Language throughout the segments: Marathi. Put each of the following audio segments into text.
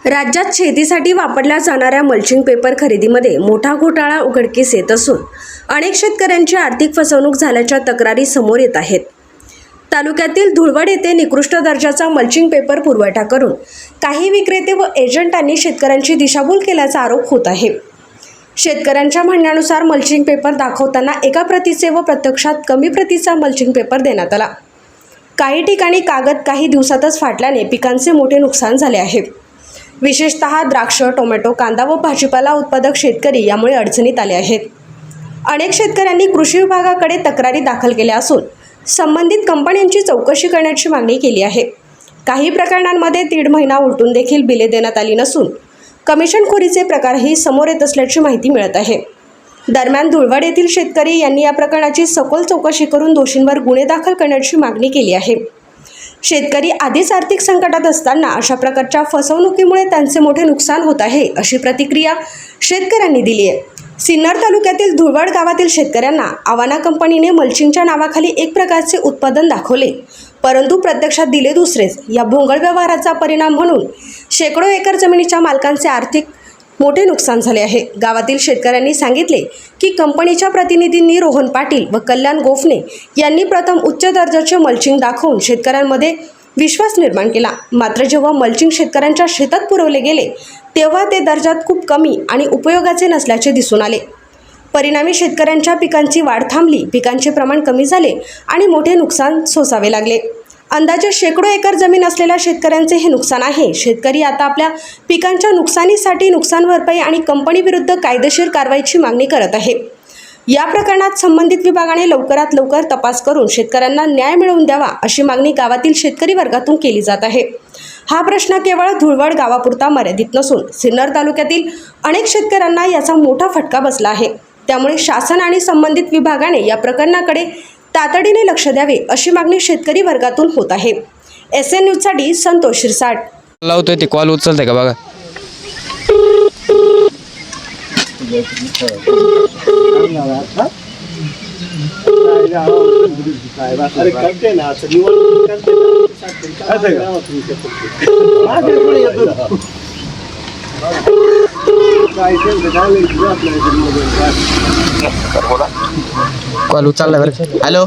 राज्यात शेतीसाठी वापरल्या जाणाऱ्या मल्चिंग पेपर खरेदीमध्ये मोठा घोटाळा उघडकीस येत असून अनेक शेतकऱ्यांची आर्थिक फसवणूक झाल्याच्या तक्रारी समोर येत आहेत। तालुक्यातील धुळवड येथे निकृष्ट दर्जाचा मल्चिंग पेपर पुरवठा करून काही विक्रेते व एजंटांनी शेतकऱ्यांची दिशाभूल केल्याचा आरोप होत आहे। शेतकऱ्यांच्या म्हणण्यानुसार मल्चिंग पेपर दाखवताना एका प्रतीचे व प्रत्यक्षात कमी प्रतीचा मल्चिंग पेपर देण्यात आला। काही ठिकाणी कागद काही दिवसातच फाटल्याने पिकांचे मोठे नुकसान झाले आहे। विशेषतः द्राक्ष, टोमॅटो, कांदा व भाजीपाला उत्पादक शेतकरी यामुळे अडचणीत आले आहेत। अनेक शेतकऱ्यांनी कृषी विभागाकडे तक्रारी दाखल केल्या असून संबंधित कंपन्यांची चौकशी करण्याची मागणी केली आहे। काही प्रकरणांमध्ये 1.5 महिना उलटून देखील बिले देण्यात आली नसून कमिशनखोरीचे प्रकारही समोर येत असल्याची माहिती मिळत आहे। दरम्यान धुळवड येथील शेतकरी यांनी या प्रकरणाची सखोल चौकशी करून दोषींवर गुन्हे दाखल करण्याची मागणी केली आहे। शेतकरी आधीच आर्थिक संकटात असताना अशा प्रकारच्या फसवणुकीमुळे त्यांचे मोठे नुकसान होत आहे, अशी प्रतिक्रिया शेतकऱ्यांनी दिली आहे। सिन्नर तालुक्यातील धुळवड गावातील शेतकऱ्यांना आवाना कंपनीने मल्चिंगच्या नावाखाली एक प्रकारचे उत्पादन दाखवले, परंतु प्रत्यक्षात दिले दुसरेच। या भोंगळ व्यवहाराचा परिणाम म्हणून शेकडो एकर जमिनीच्या मालकांचे आर्थिक मोठे नुकसान झाले आहे। गावातील शेतकऱ्यांनी सांगितले की कंपनीच्या प्रतिनिधींनी रोहन पाटील व कल्याण गोफणे यांनी प्रथम उच्च दर्जाचे मल्चिंग दाखवून शेतकऱ्यांमध्ये विश्वास निर्माण केला, मात्र जेव्हा मल्चिंग शेतकऱ्यांच्या शेतात पुरवले गेले तेव्हा ते दर्जात खूप कमी आणि उपयोगाचे नसल्याचे दिसून आले। परिणामी शेतकऱ्यांच्या पिकांची वाढ थांबली, पिकांचे प्रमाण कमी झाले आणि मोठे नुकसान सोसावे लागले। अंदाजे शेकडो एकर जमीन असलेल्या शेतकऱ्यांचे हे नुकसान आहे। शेतकरी आता आपल्या पिकांच्या नुकसानीसाठी नुकसान भरपाई आणि कंपनीविरुद्ध कायदेशीर कारवाईची मागणी करत आहे। या प्रकरणात संबंधित विभागाने लवकरात लवकर तपास करून शेतकऱ्यांना न्याय मिळवून द्यावा, अशी मागणी गावातील शेतकरी वर्गातून केली जात आहे। हा प्रश्न केवळ धुळवड गावापुरता मर्यादित नसून सिन्नर तालुक्यातील अनेक शेतकऱ्यांना याचा मोठा फटका बसला आहे। त्यामुळे शासन आणि संबंधित विभागाने या प्रकरणाकडे तातडीने लक्ष द्यावे, अशी मागणी शेतकरी वर्गातून होत आहे। SN न्यूजसाठी संतोष शिरसाट। लावतोय ते कॉल उचलते का बघा। कॉल उचलला बरं। हॅलो,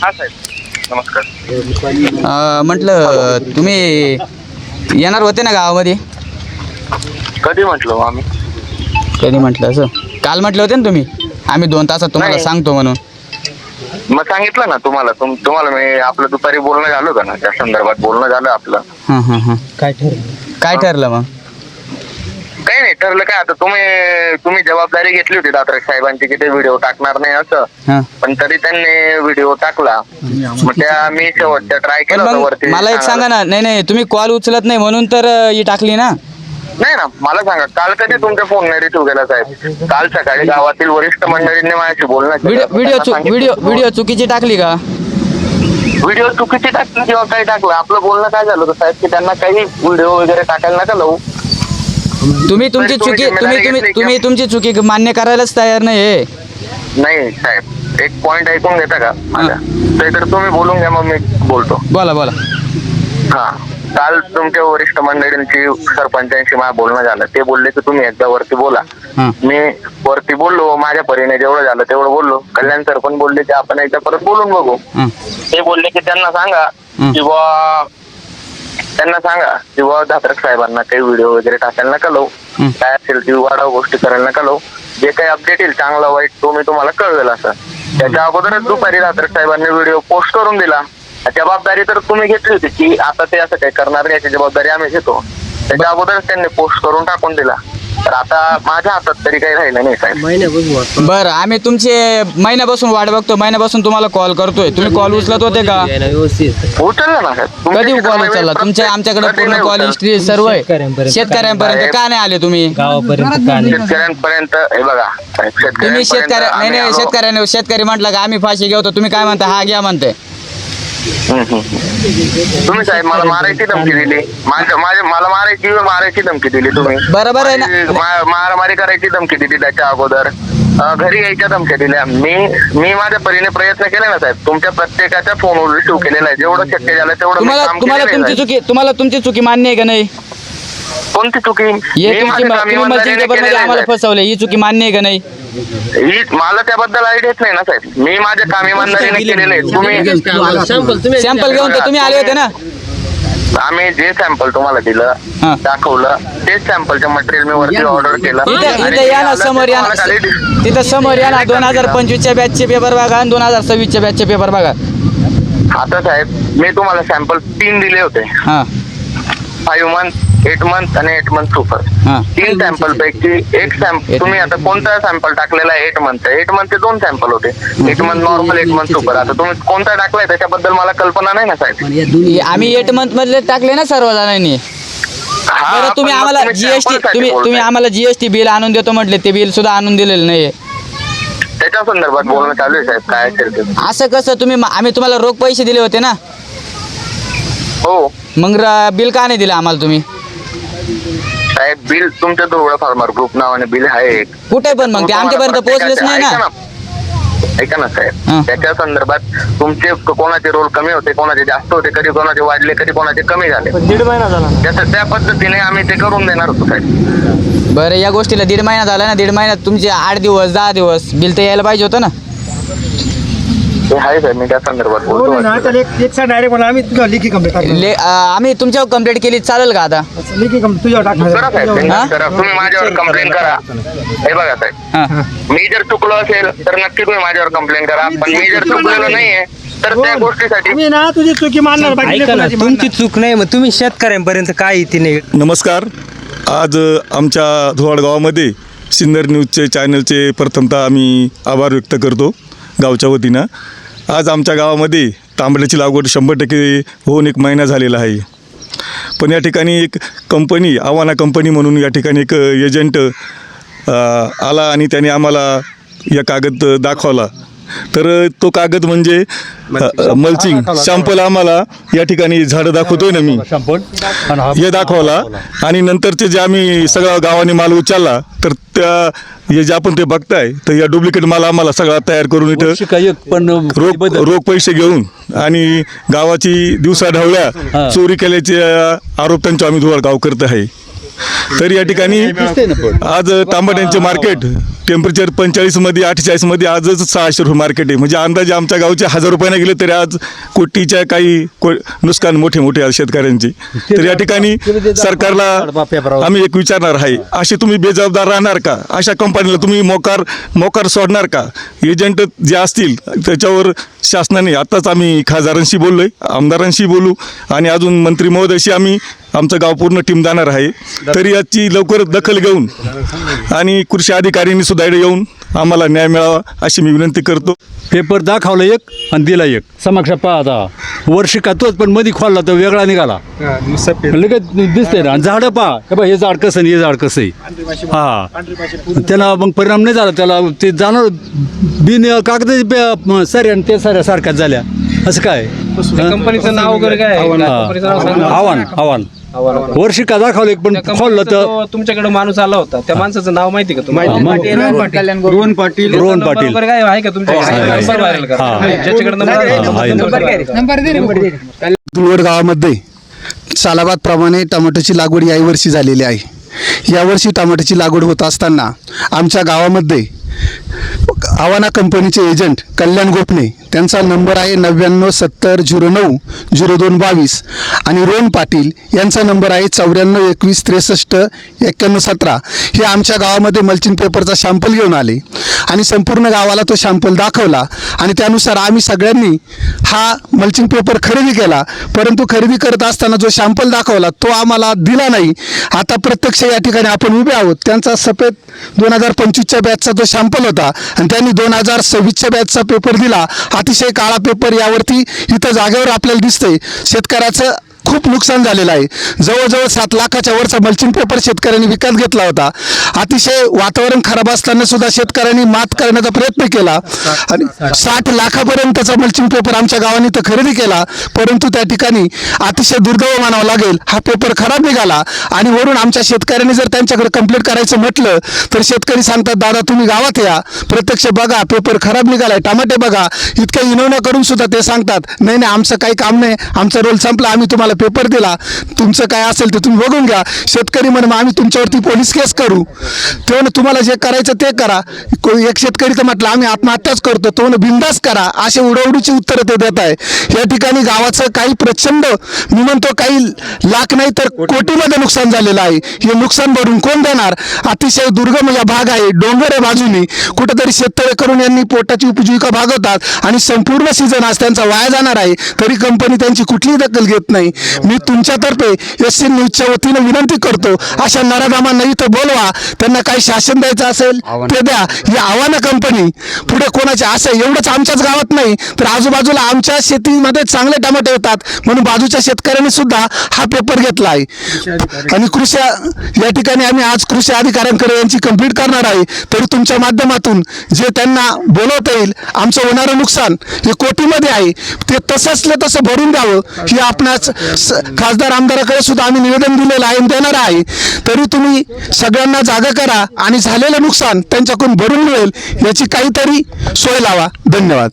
हा साहेब, नमस्कार। म्हटलं तुम्ही येणार होते ना गावामध्ये? कधी म्हटलो आम्ही? कधी म्हटलं असं? काल म्हटलं होते ना तुम्ही, आम्ही 2 तासात तुम्हाला नाही. सांगतो म्हणून। मग सांगितलं ना तुम्हाला तुम्हाला मी आपलं दुपारी बोलणं झालं होतं ना, त्या संदर्भात बोलणं झालं आपलं। हां काय ठरलं मग? काही नाही ठरलं काय, आता तुम्ही जबाबदारी घेतली होती दात्रक साहेबांची की ते व्हिडिओ टाकणार नाही असं, पण तरी त्यांनी व्हिडिओ टाकला। मग त्या मी शेवटच्या ट्राय केला होता वरती। मला एक सांगा ना, नाही तुम्ही कॉल उचलत नाही म्हणून तर ही टाकली ना? नाही ना, मला सांगा काल कधी तुमच्या फोन नाही रिसिव्ह केला साहेब? काल सकाळी गावातील वरिष्ठ मंडळींनी माझ्याशी बोलणं केलं। व्हिडिओ चुकीची टाकली का? व्हिडिओ चुकीची टाकली किंवा काही टाकलं, आपलं बोलणं काय झालं होतं साहेब की त्यांना काही व्हिडिओ वगैरे टाकायला नका लावू। तुम्ही तुमची चुकी मान्य करायलाच तयार नाही। नाही साहेब, एक पॉइंट ऐकून घेता का माझा? तर तुम्ही बोलून घ्या, मग मी बोलतो। बोला। हा, काल तुमच्या वरिष्ठ मंडळींची सरपंचांशी माझं बोलणं झालं। ते बोलले की तुम्ही एकदा वरती बोला। मी वरती बोललो, माझ्या परीने जेवढं झालं तेवढं बोललो। कल्याण सर पण बोलले की आपण एकदा परत बोलून बघू। ते बोलले की त्यांना सांगा किंवा धात्रक साहेबांना काही व्हिडिओ वगैरे टाकायला नका लावू, काय असेल ती वाढव गोष्टी करायला नका लावू, जे काही अपडेट येईल चांगला वाईट तो मी तुम्हाला कळवेल असं। त्याच्या अगोदरच दुपारी धात्रक साहेबांनी व्हिडिओ पोस्ट करून दिला। जबाबदारी तर तुम्ही घेतली होती की आता ते असं काही करणार नाही, याची जबाबदारी आम्ही घेतो। त्याच्या अगोदरच त्यांनी पोस्ट करून टाकून दिला, तर आता माझ्या हातात तरी काही राहिलं नाही साहेब। बरं, आम्ही तुमचे महिन्यापासून वाट बघतो, महिन्यापासून तुम्हाला कॉल करतोय, तुम्ही कॉल उचलत होते का? उचलला ना साहेब। कधी कॉल उचलला? आमच्याकडे पूर्ण कॉल हिस्ट्री सर्व आहे। शेतकऱ्यांपर्यंत का नाही आले तुम्ही? शेतकऱ्यांपर्यंत हे बघा साहेब, तुम्ही शेतकरी म्हटलं का आम्ही फाशी घेतो, तुम्ही काय म्हणता? हा घ्या म्हणते। तुम्ही साहेब मला मारायची धमकी दिली, मला मारायची धमकी दिली तुम्ही। बरोबर आहे ना? मारामारी करायची धमकी दिली, त्याच्या अगोदर घरी यायच्या धमक्या दिल्या। मी माझ्या परीने प्रयत्न केले ना साहेब, तुमच्या प्रत्येकाच्या फोनवर रिसिव्ह केलेला आहे, जेवढं शक्य झालं तेवढं काम केलेलं आहे। तुम्हाला तुमची चुकी मान्य आहे का नाही? कोणती चुकी? हे मी तुमची माझं काम तुम्ही मल्चिंग इमानदारीने पेपर मध्ये केलेलं आहे, आम्हाला साहेब. फसवलं, ही चुकी मान्य आहे का नाही? मला त्याबद्दल आयडियाच नाही ना साहेब. मी माझे काम इमानदारीने केलेले आहे. तुम्ही सॅम्पल घेऊन तर तुम्ही आले होते ना? आम्ही जे सॅम्पल तुम्हाला हा. दिलं दाखवलं तेच सॅम्पलचे मटेरियल मी वरती ऑर्डर केलं. इथं या ना, समोर या ना, तिथं समोर या ना. 2025च्या बॅचचे पेपर बघा आणि 2026च्या बॅचचे पेपर बघा. आता साहेब मी तुम्हाला सॅम्पल 3 दिले होते. हा 5 मंथ, 8 मंथ आणि 8 मंथ सुपर. हा 3 सॅम्पल पैकी एक सॅम्पल तुम्ही आता कोणता सॅम्पल टाकलेला आहे? 8 मंथ. 8 मंथचे 2 सॅम्पल होते. 8 मंथ नॉर्मल, 8 मंथ सुपर. आता तुम्ही कोणता टाकलाय त्याच्याबद्दल मला कल्पना नाही ना साहेब. आम्ही 8 मंथ मधले टाकले ना सर्व जणांनी. हा, बरं तुम्ही पण मग आम्हाला तुम्ही जीएसटी sample साठी तुम्ही बोलताय. आम्हाला जीएसटी बिल आणून देतो म्हटले, ते बिल सुद्धा आणून दिलेलं नाहीये. त्याच्या संदर्भात बोलणं चालू आहे साहेब. काय असेल ते. असं कसं? आम्ही तुम्हाला रोख पैसे दिले होते ना, हो मग बिल का नाही दिलं आम्हाला तुम्ही? साहेब बिल तुमच्या धुळवड फार्मर ग्रुप नावाने बिल आहे. कुठे पण मग ते आमच्यापर्यंत पोहोचलेच नाही ना. ऐका ना हा. साहेब, त्याच्या संदर्भात तुमचे कोणाचे रोल कमी होते, कोणाचे जास्त होते, कधी कोणाचे वाढले, कधी कोणाचे कमी झाले. 1.5 महिना झाला. त्या पद्धतीने आम्ही ते करून देणार होतो साहेब. बरं या गोष्टीला 1.5 महिना झाला ना. 1.5 महिन्यात तुमचे 8 दिवस 10 दिवस बिल तर यायला पाहिजे होतं ना. ते आहे साहेब, मी त्या संदर्भात हो ना, बोलतो. तर एक साईड डायरेक्ट मला आम्ही तुझ्यावर लिखी कंप्लेंट टाकली. आम्ही तुमच्यावर कंप्लेंट केली, चालेल का आता? लिखी कंप्लेंट तुझ्यावर करा साहेब, टाकणार. बिनधास्त करा. तुम्ही माझ्यावर कंप्लेंट करा. हे बघा साहेब, हा मी जर चुकलो असेल तर नक्की तुम्ही माझ्यावर कंप्लेंट करा. पण मी जर चुकलेलो नाहीये तर त्या गोष्टीसाठी आम्ही ना तुझी चुकी मानणार, बाकी ऐका ना, कोणाची तुमची मानणार. चूक नाही, मग तुम्ही शेतकऱ्यांपर्यंत काय येते नाही? नमस्कार. आज आमच्या धुवाड गावामध्ये सिन्नर न्यूजचे चॅनलचे प्रथमतः आम्ही आभार व्यक्त करतो गावच्या वतीनं. आज आमच्या गावामध्ये तांबड्याची लागवड 100% होऊन 1 महिना झालेला आहे. पण या ठिकाणी एक कंपनी, आव्हाना कंपनी म्हणून या ठिकाणी एक एजंट आला आणि त्याने आम्हाला या कागद दाखवला. तर तो कागद म्हणजे मल्चिंग सॅम्पल आम्हाला या ठिकाणी झाडं दाखवतोय ना मी, हे दाखवला. आणि नंतरचे जे आम्ही सगळा गावाने माल उचलला, तर त्या हे जे आपण ते बघताय, तर या डुप्लिकेट माल आम्हाला सगळा तयार करून इथं रोख पैसे घेऊन आणि गावाची दिवसाढवळ्या चोरी केल्याचे आरोप त्यांचा आम्ही धुवाड गाव करत आहे. तर या ठिकाणी आज तांबड्यांचे मार्केट टेम्परेचर 45 मध्ये 48 मध्ये आजच 600 रुपये मार्केट आहे. म्हणजे अंदाजे आमच्या गावचे 1000 रुपयाने गेले तरी आज कोटीच्या काही नुकसान मोठे मोठे आहे शेतकऱ्यांची. तर या ठिकाणी सरकारला आम्ही एक विचारणार आहे, असे तुम्ही बेजबाबदार राहणार का? अशा कंपनीला तुम्ही मोकार सोडणार का? एजंट जे असतील त्याच्यावर शासनाने, आताच आम्ही खासदारांशी बोललोय, आमदारांशी बोलू आणि अजून मंत्री महोदयाशी आम्ही आमचं गाव पूर्ण टीम जाणार आहे. तरी याची लवकर दखल घेऊन आणि कृषी अधिकाऱ्यांनी सुद्धा येऊन आम्हाला न्याय मिळावा अशी मी विनंती करतो. पेपर दाखवला एक आणि दिला एक, समक्ष पाहता वर्षी का तोच, पण मध्ये खोलला तर वेगळा निघाला. लगेच दिसतंय ना. झाडं पहा, हे बघ, हे झाड कसं आणि हे झाड कसं आहे. हा, त्याला मग परिणाम नाही झाला. त्याला ते जाणार बिन कागदाची सारे आणि ते साऱ्या सारख्याच झाल्या. असं काय कंपनीचं नाव वगैरे काय आहे? कंपनीचं नाव सांगा. आव्हान वर्षी का दाखवलं एक, पण खोललं तर तुमच्याकडे माणूस आला होता, त्या माणसाचं नाव माहिती का तुम्हाला? रोहन पाटील वगैरे काय आहे का तुमच्याकडे? नंबर व्हायरल करा. ज्याच्याकडे नंबर धुळवड गावामध्ये सालाबाद प्रमाणे टोमॅटोची लागवड याही वर्षी झालेली आहे. यावर्षी टोमॅटोची लागवड होत असताना आमच्या गावामध्ये आव्हाना कंपनीचे एजंट कल्याण गोपने, त्यांचा नंबर आहे 9970900222 आणि रोहन पाटील यांचा नंबर आहे 9421639117. हे आमच्या गावामध्ये मल्चिंग पेपरचा शॅम्पल घेऊन आले आणि संपूर्ण गावाला तो शॅम्पल दाखवला आणि त्यानुसार आम्ही सगळ्यांनी हा मल्चिंग पेपर खरेदी केला. परंतु खरेदी करत असताना जो शॅम्पल दाखवला तो आम्हाला दिला नाही. आता प्रत्यक्ष या ठिकाणी आपण उभे आहोत. त्यांचा सफेद 2025च्या बॅचचा जो शॅम्पल होता आणि त्यांनी 2026च्या बॅचचा पेपर दिला. अतिशय काळा पेपर यावरती इथं जागेवर आपल्याला दिसतंय. शेतकऱ्याचं खूप नुकसान झालेलं आहे. जवळजवळ 7 लाखाच्या वरचा मल्चिंग पेपर शेतकऱ्यांनी विकत घेतला होता. अतिशय वातावरण खराब असताना सुद्धा शेतकऱ्यांनी मात करण्याचा प्रयत्न केला आणि 60 लाखापर्यंतचा मल्चिंग पेपर आमच्या गावाने तर खरेदी केला. परंतु त्या ठिकाणी अतिशय दुर्दैव मानावं लागेल, हा पेपर खराब निघाला. आणि वरून आमच्या शेतकऱ्यांनी जर त्यांच्याकडे कंप्लेंट करायचं म्हटलं तर शेतकरी सांगतात, दादा तुम्ही गावात या, प्रत्यक्ष बघा पेपर खराब निघालाय, टमाटे बघा. इतक्या इनवण्या करून सुद्धा ते सांगतात, नाही नाही आमचं काही काम नाही, आमचा रोल संपला, आम्ही तुम्हाला आम्हाला पेपर दिला, तुमचं काय असेल ते तुम्ही बघून घ्या. शेतकरी म्हणे मग आम्ही तुमच्यावरती पोलीस केस करू. तो म्हणे तुम्हाला जे करायचं ते करा. एक शेतकरी तर म्हटलं आम्ही आत्महत्याच करतो, तो म्हणे बिंदास करा. असे उडवडीची उत्तरं ते देत आहे. या ठिकाणी गावाचं काही प्रचंड, मी म्हणतो काही लाख नाही तर कोटीमध्ये नुकसान झालेलं आहे. हे नुकसान भरून कोण देणार? अतिशय दुर्गम या भाग आहे, डोंगर आहे बाजूनी. कुठेतरी शेततळे करून यांनी पोटाची उपजीविका भागवतात आणि संपूर्ण सीझन आज त्यांचा वाया जाणार आहे, तरी कंपनी त्यांची कुठलीही दखल घेत नाही. मी तुमच्यातर्फे SC न्यूजच्या वतीनं विनंती करतो, अशा नराधामांना इथं बोलवा, त्यांना काही शासन द्यायचं असेल ते द्या. ही आव्हानं कंपनी पुढे कोणाचे असं एवढंच आमच्याच गावात नाही तर आजूबाजूला आमच्या शेतीमध्ये चांगले टमाटे येतात म्हणून बाजूच्या शेतकऱ्यांनी सुद्धा हा पेपर घेतला आहे. आणि कृषी या ठिकाणी आम्ही आज कृषी अधिकाऱ्यांकडे यांची कंप्लीट करणार आहे. तरी तुमच्या माध्यमातून जे त्यांना बोलवता येईल, आमचं होणारं नुकसान हे कोटीमध्ये आहे, ते तसंच तसं भरून द्यावं. ही आपणास खासदार आमदाराकडे सुद्धा आम्ही निवेदन दिलेलं आहे, देणार आहे. तरी तुम्ही सगळ्यांना जागा करा आणि झालेलं नुकसान त्यांच्याकडून भरून मिळेल याची काहीतरी सोय लावा. धन्यवाद.